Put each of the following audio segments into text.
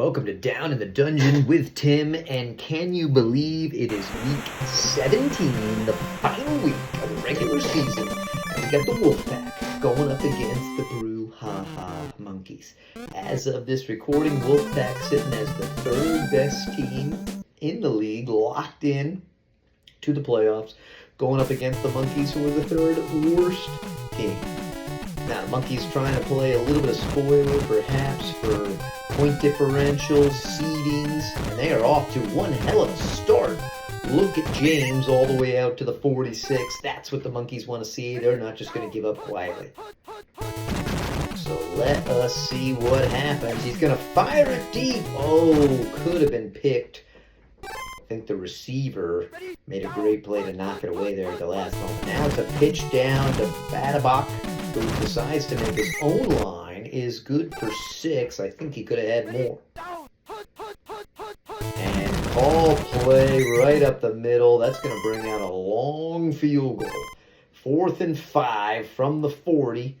Welcome to Down in the Dungeon with Tim, and can you believe it is week 17, the final week of the regular season, and we got the Wolfpack going up against the Brouhaha monkeys. As of this recording, Wolfpack sitting as the third best team in the league, locked in to the playoffs, going up against the monkeys, who are the third worst team. Now, the monkeys trying to play a little bit of spoiler, perhaps, for point differentials, seedings, and they are off to one hell of a start. Look at James all the way out to the 46. That's what the monkeys want to see. They're not just going to give up quietly. So let us see what happens. He's going to fire it deep. Oh, could have been picked. I think the receiver made a great play to knock it away there at the last moment. Now it's a pitch down to Badabach, who decides to make his own line, is good for 6. I think he could have had more. And call play right up the middle. That's going to bring out a long field goal. 4th and 5 from the 40.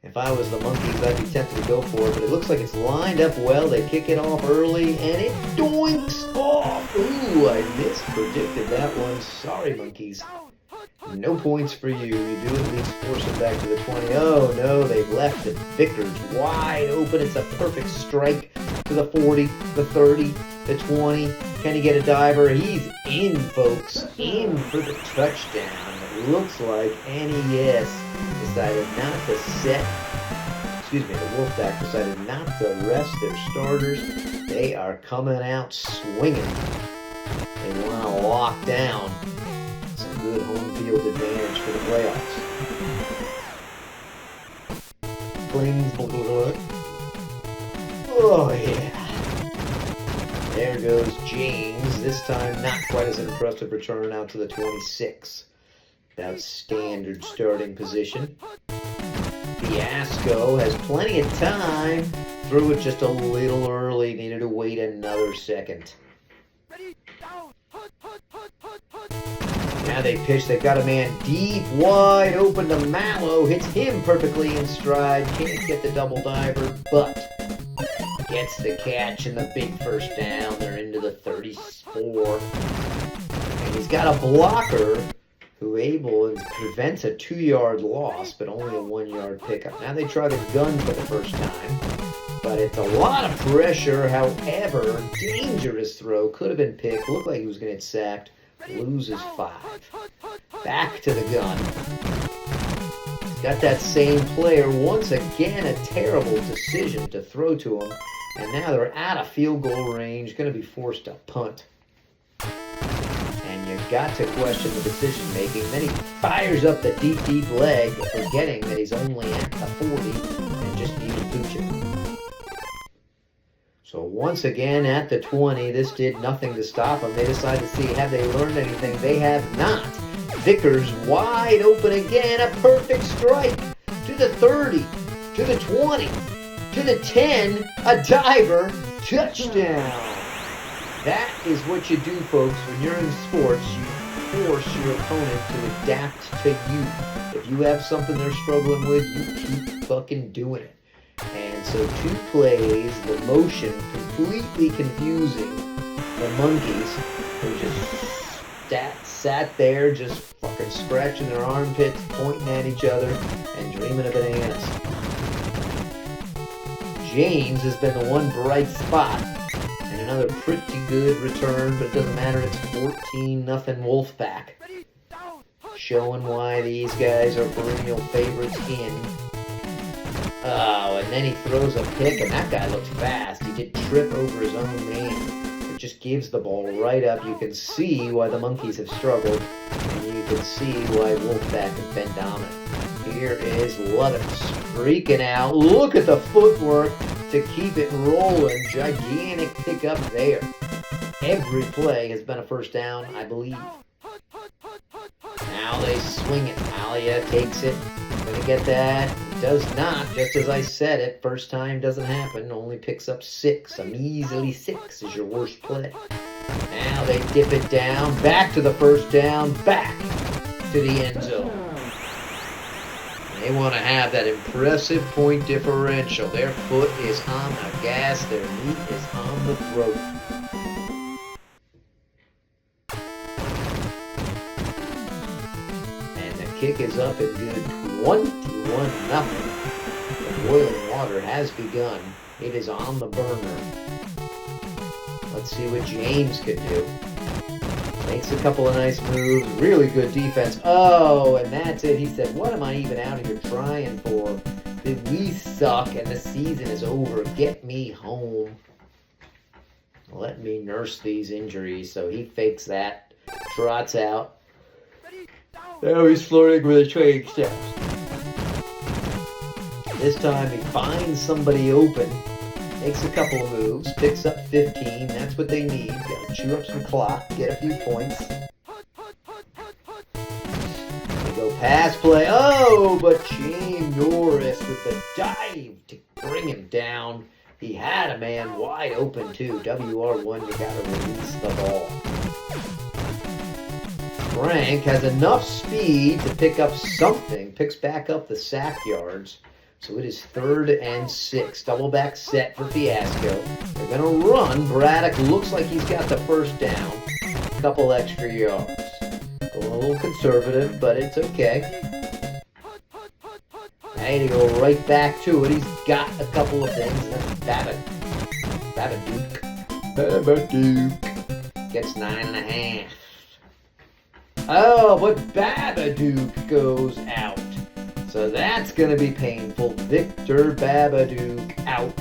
If I was the monkeys, I'd be tempted to go for it, but it looks like it's lined up well. They kick it off early, and it doinks off. Ooh, I mispredicted that one. Sorry, monkeys. No points for you. You do at least force it back to the 20. Oh, no, they've left it. Vickers wide open. It's a perfect strike to the 40, the 30, the 20. Can he get a diver? He's in, folks. In for the touchdown. It looks like NES decided not to the Wolfpack decided not to rest their starters. They are coming out swinging. They want to lock down some good home field advantage for the playoffs. Clings. Oh, yeah. There goes James. This time, not quite as an impressive return out to the 26. That's standard starting position. Fiasco has plenty of time. Threw it just a little early. Needed to wait another second. Now they pitch. They've got a man deep, wide open to Mallow. Hits him perfectly in stride. Can't get the double diver, but gets the catch and the big first down. They're into the 34. And he's got a blocker who prevents a 2-yard loss, but only a 1-yard pickup. Now they try the gun for the first time, but it's a lot of pressure. However, dangerous throw. Could have been picked. Looked like he was going to get sacked. Loses 5. Back to the gun. Got that same player. Once again, a terrible decision to throw to him. And now they're out of field goal range. Going to be forced to punt. And you got to question the decision making. Then he fires up the deep leg, forgetting that he's only at the 40 and just needed Pucci. So once again at the 20, this did nothing to stop them. They decided to see, have they learned anything? They have not. Vickers wide open again, a perfect strike to the 30, to the 20, to the 10, a diver, touchdown. That is what you do, folks. When you're in sports, you force your opponent to adapt to you. If you have something they're struggling with, you keep fucking doing it. And so 2 plays, the motion completely confusing the monkeys, who just sat there just fucking scratching their armpits, pointing at each other, and dreaming of bananas. James has been the one bright spot. Another pretty good return, but it doesn't matter. It's 14-0 Wolfpack. Showing why these guys are perennial favorites in. Oh, and then he throws a pick, and that guy looks fast. He did trip over his own man. It just gives the ball right up. You can see why the monkeys have struggled, and you can see why Wolfpack has been dominant. Here is Lovett freaking out. Look at the footwork to keep it rolling. Gigantic pickup there. Every play has been a first down, I believe. Now they swing it. Alia takes it. Gonna get that. Does not, just as I said it. First time doesn't happen. Only picks up 6. A measly 6 is your worst play. Now they dip it down. Back to the first down. Back to the end zone. They want to have that impressive point differential. Their foot is on the gas. Their meat is on the throat. And the kick is up and good. 21-0. The boiling water has begun. It is on the burner. Let's see what James could do. Makes a couple of nice moves. Really good defense. Oh, and that's it. He said, what am I even out here trying for? We suck and the season is over. Get me home. Let me nurse these injuries. So he fakes that. Trots out. Now he's flirting with a training staff. This time he finds somebody open. Makes a couple of moves, picks up 15. That's what they need. Gotta chew up some clock, get a few points. They go pass play. Oh, but James Norris with the dive to bring him down. He had a man wide open too. WR1, you gotta release the ball. Frank has enough speed to pick up something. Picks back up the sack yards. So it is 3rd and 6. Double back set for Fiasco. They're going to run. Braddock looks like he's got the first down. A couple extra yards. Going a little conservative, but it's okay. Hey, to go right back to it. He's got a couple of things. That's Babadook. Babadook. Gets 9.5. Oh, but Babadook goes out. So that's going to be painful. Victor Babadook out.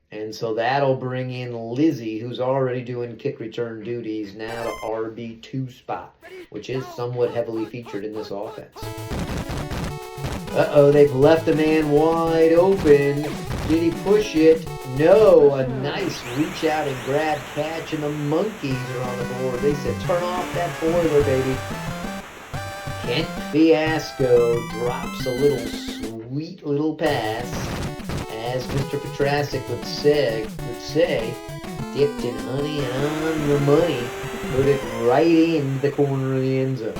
And so that'll bring in Lizzie, who's already doing kick return duties, now to RB2 spot, which is somewhat heavily featured in this offense. Uh-oh, they've left a man wide open. Did he push it? No. A nice reach out and grab catch, and the Monkeys are on the board. They said, turn off that boiler, baby. Kent Fiasco drops a little sweet little pass, as Mr. Petrasic would say, dipped in honey and on the money, put it right in the corner of the end zone.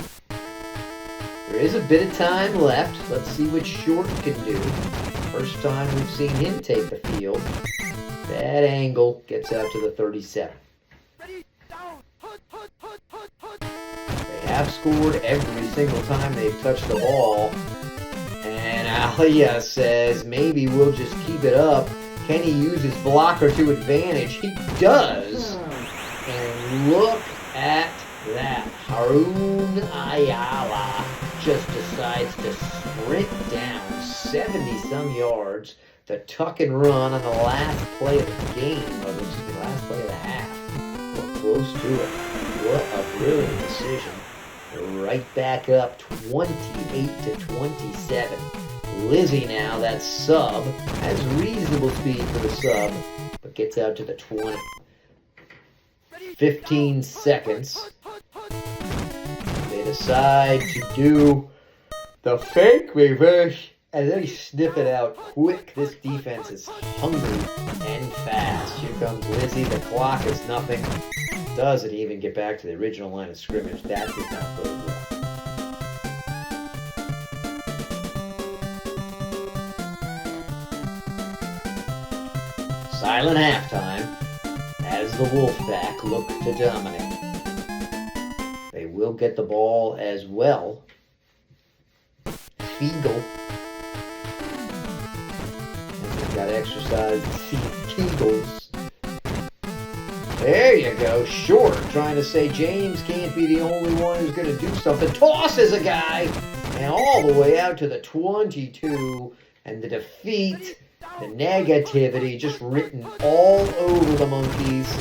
There is a bit of time left. Let's see what Short can do. First time we've seen him take the field. That angle gets out to the 37. Have scored every single time they've touched the ball. And Alia says, maybe we'll just keep it up. Can he use his blocker to advantage? He does. And look at that. Harun Ayala just decides to sprint down 70-some yards to tuck and run on the last play of the game, or the last play of the half. We're close to it. What a brilliant decision. Right back up, 28-27. Lizzie now, that sub, has reasonable speed for the sub, but gets out to the 20. 15 seconds. They decide to do the fake reverse, and they sniff it out quick. This defense is hungry and fast. Here comes Lizzie. The clock is nothing. Doesn't even get back to the original line of scrimmage. That did not bode well. Silent halftime as the Wolfpack look to dominate. They will get the ball as well. Fiegel. And they've got to exercise the Kegels. There you go. Short trying to say James can't be the only one who's going to do something. Tosses a guy. And all the way out to the 22. And the defeat, the negativity just written all over the Monkeys.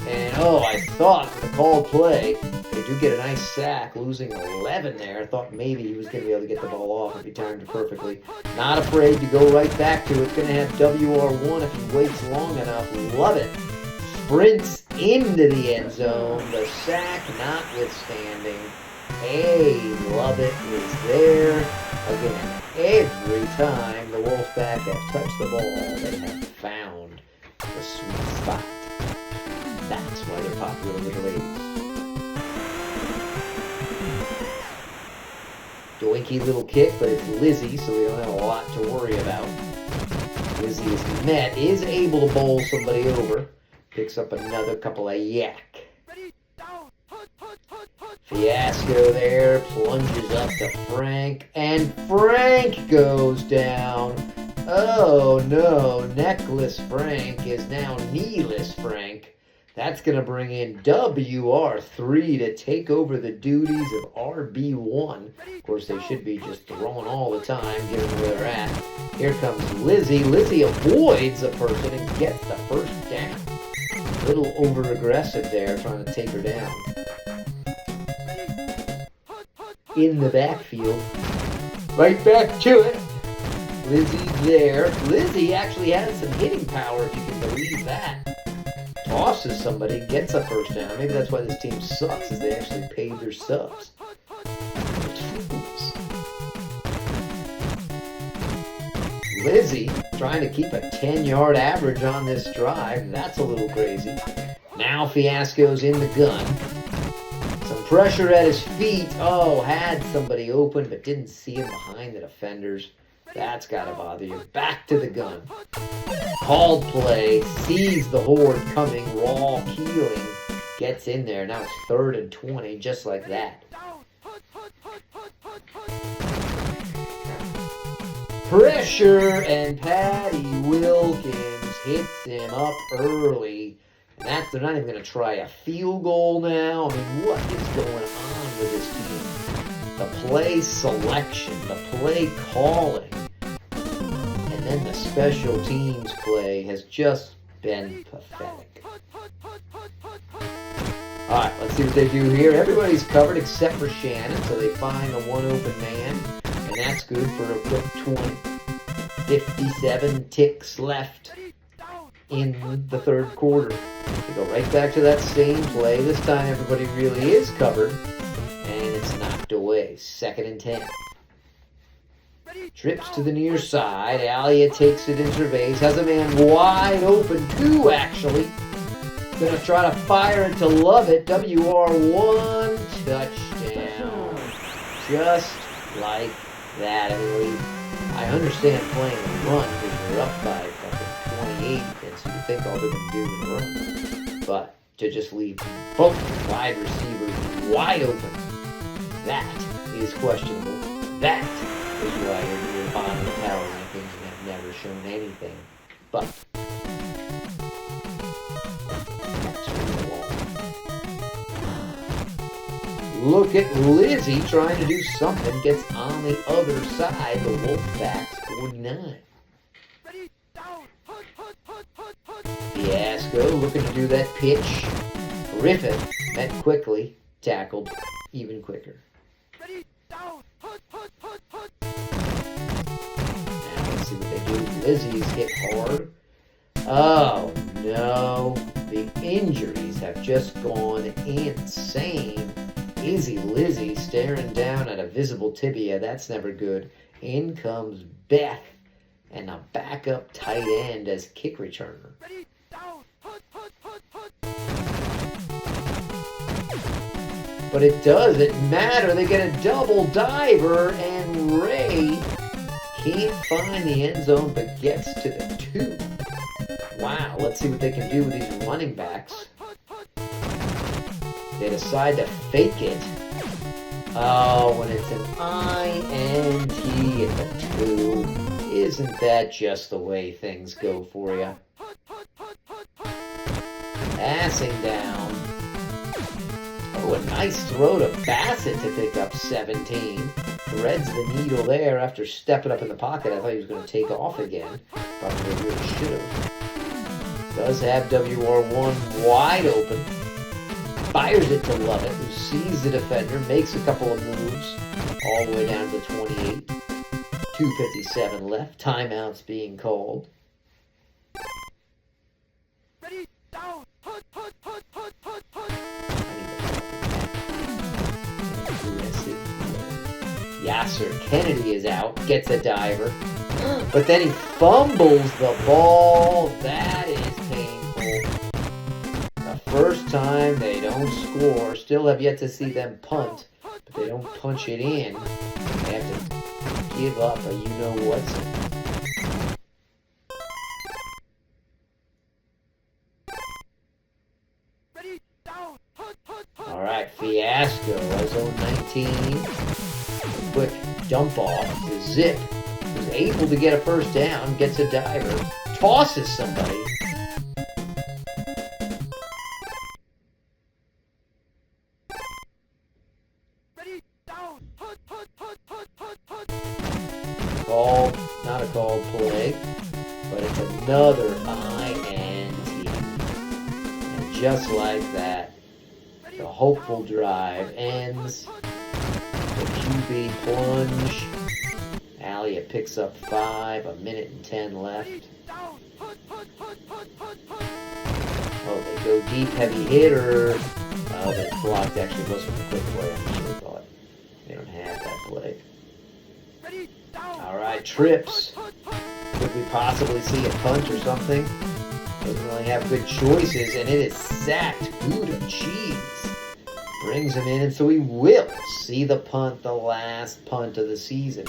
And oh, I thought for the called play, they do get a nice sack, losing 11 there. I thought maybe he was going to be able to get the ball off if he timed it perfectly. Not afraid to go right back to it. Going to have WR1 if he waits long enough. Love it. Sprints into the end zone. The sack notwithstanding. Hey, love it is there. Again, every time the Wolfpack have touched the ball, they have found the sweet spot. That's why they're popular with the ladies. Doinky little kick, but it's Lizzie, so we don't have a lot to worry about. Lizzie is able to bowl somebody over. Picks up another couple of yak. Fiasco there, plunges up to Frank, and Frank goes down. Oh no, neckless Frank is now kneeless Frank. That's going to bring in WR3 to take over the duties of RB1. Of course, they should be just throwing all the time, given where they're at. Here comes Lizzie. Lizzie avoids a person and gets the first down. A little over-aggressive there, trying to take her down. In the backfield. Right back to it. Lizzie's there. Lizzie actually has some hitting power, if you can believe that. Tosses somebody, gets a first down. Maybe that's why this team sucks, is they actually paid their subs. Lizzie trying to keep a 10-yard average on this drive. That's a little crazy. Now Fiasco's in the gun. Some pressure at his feet. Oh, had somebody open but didn't see him behind the defenders. That's got to bother you. Back to the gun. Called play. Sees the horde coming. Raw keeling. Gets in there. Now it's 3rd and 20. Just like that. Pressure, and Patty Wilkins hits him up early. And they're not even going to try a field goal now. I mean, what is going on with this team? The play selection, the play calling, and then the special teams play has just been pathetic. All right, let's see what they do here. Everybody's covered except for Shannon, so they find the one open man, and that's good for a quick 20. 57 ticks left in the 3rd quarter. They go right back to that same play. This time everybody really is covered, and it's knocked away. 2nd and 10. Trips to the near side. Alia takes it and surveys. Has a man wide open. 2, actually. Gonna try to fire it to Lovett. WR1 touchdown. Just like that. I understand playing the run because you're up by fucking 28, and so you think all they're gonna do is run. But to just leave both wide receivers wide open, that is questionable. That is why you're bottom of the power rankings and have never shown anything but look at Lizzie trying to do something. Gets on the other side. The Wolfpack's 49. Fiasco looking to do that pitch. Griffin met quickly. Tackled even quicker. Now let's see what they do. Lizzie's hit hard. Oh no. The injuries have just gone insane. Easy Lizzie staring down at a visible tibia. That's never good. In comes Beth and a backup tight end as kick returner. But it doesn't matter. They get a double diver, and Ray can't find the end zone but gets to the 2. Wow, let's see what they can do with these running backs. They decide to fake it. Oh, when it's an INT at the 2. Isn't that just the way things go for you? Passing down. Oh, a nice throw to Bassett to pick up 17. Threads the needle there after stepping up in the pocket. I thought he was going to take off again. Probably really should have. Does have WR1 wide open. Fires it to Lovett, who sees the defender, makes a couple of moves, all the way down to the 28. 2:57 left. Timeouts being called. Yasser Kennedy is out, gets a diver, but then he fumbles the ball. That is painful. The first time they don't score. Still have yet to see them punt, but they don't punch it in. They give up a you-know-what. All right, Fiasco, zone 19. Quick dump off to Zip, who's able to get a first down, gets a diver, tosses somebody. Called, not a called play, but it's another INT. And just like that, the hopeful drive ends. The QB plunge. Alia picks up 5, a minute and 10 left. Oh, they go deep, heavy hitter. Oh, but it's blocked. Actually, it wasn't a quick play. I'm sure thought they don't have that play. All right, trips. Could we possibly see a punt or something? Doesn't really have good choices, and it is sacked. Gouda cheese brings him in, and so we will see the punt, the last punt of the season.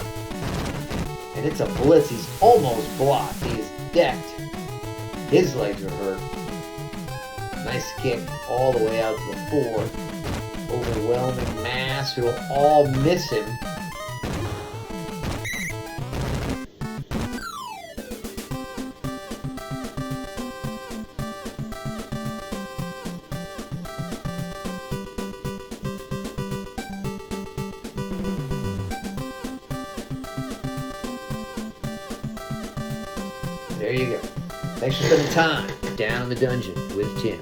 And it's a blitz. He's almost blocked. He is decked. His legs are hurt. Nice kick all the way out to the 4. Overwhelming mass who will all miss him. There you go. Thanks for spending time down in the dungeon with Tim.